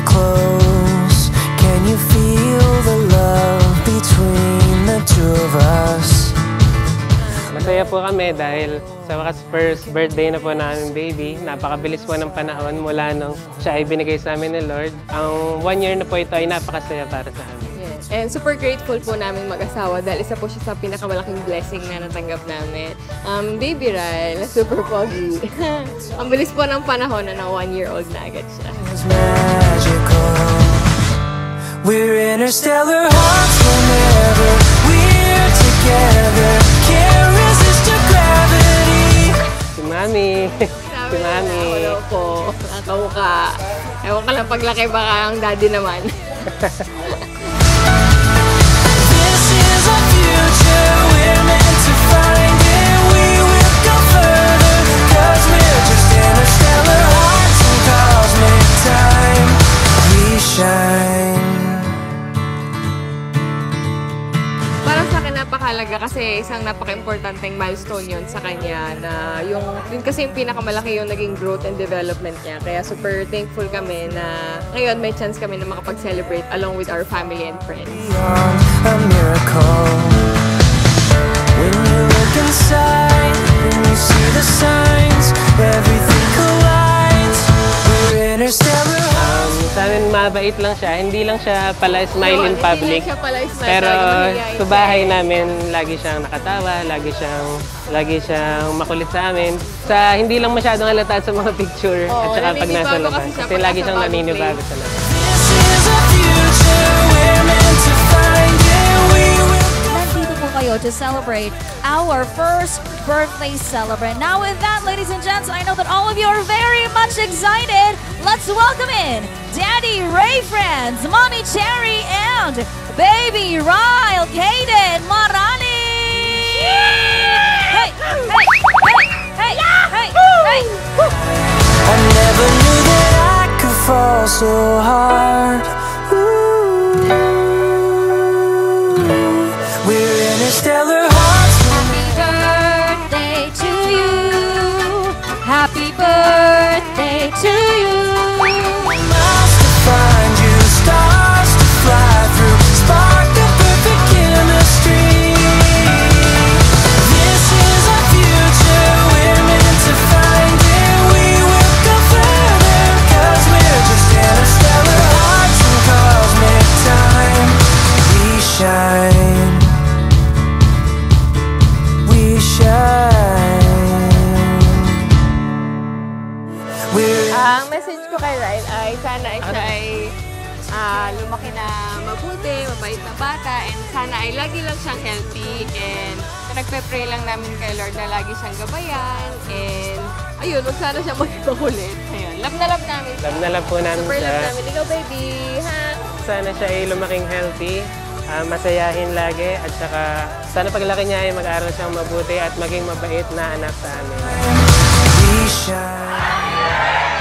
close. Can you feel the love between the two of us? Masaya po kami dahil sa wakas first birthday na po namin baby. Napakabilis po ng panahon mula nung siya ay binigay sa amin ni Lord. Ang 1 year na po ito ay napakasaya para sa amin. Yes. And super grateful po namin mag-asawa dahil isa po siya sa pinakamalaking blessing na natanggap namin. Baby Ryle, super pogi. Ang bilis po ng panahon na 1-year-old na agad siya. It's magical. We're interstellar hearts whenever we're together. Can't resist your gravity. Si Mami. Si Mami. Hello po. Nakakauka. Ewan ka lang paglaki baka ang daddy naman. This is our future. We're meant to find it. We will go further. 'Cause we're just interstellar hearts in cosmic time. We shine. Parang sa akin napakalaga kasi isang napaka-importanteng milestone yun sa kanya na yun kasi yung pinakamalaki yung naging growth and development niya. Kaya super thankful kami na ngayon may chance kami na makapag-celebrate along with our family and friends. Beyond a miracle. When you look inside and you see the signs, everything collides. We're interstellar. Sa amin mabait lang siya. Hindi lang siya pala smile in public. Hindi lang siya pala smile. Pero mahihayin sa bahay namin, lagi siyang nakatawa, lagi siyang makulit sa amin. Hindi lang masyadong halata sa mga picture at saka pag nasa labas. Kasi lagi siyang naninibago sa labas. This is a future we're meant to find it. We will. Nandito po kayo to celebrate our first birthday celebrant. Now with that, ladies and gents, I know that all of you are very much excited. Let's welcome in Daddy Ray Friends, Mommy Cherry, and Baby Ryle Kaden Marani! Hey! Hey! Hey! Hey! Hey! I never knew that I could fall so hard. Ooh. We're interstellar hearts. Happy birthday to you. Happy birthday to you. Miles to find you, stars to fly through, spark the perfect chemistry. This is our future, we're meant to find it. We will go further, 'cause we're just interstellar hearts in cosmic time. We shine. We shine. Ang message ko kay Ryle ay sana siya ay lumaki na mabuti, mabait na bata, and sana ay lagi lang siyang healthy, and nagpe-pray lang namin kay Lord na lagi siyang gabayan, and ayun, huwag sana siya magpakulit. Ayun, love na love namin siya. Love na love po namin Super siya. love namin. Ikaw, baby, ha? Sana siya ay lumaking healthy, masayahin lagi, at saka sana paglaki niya ay mag-aral siyang mabuti at maging mabait na anak sa amin. We shine.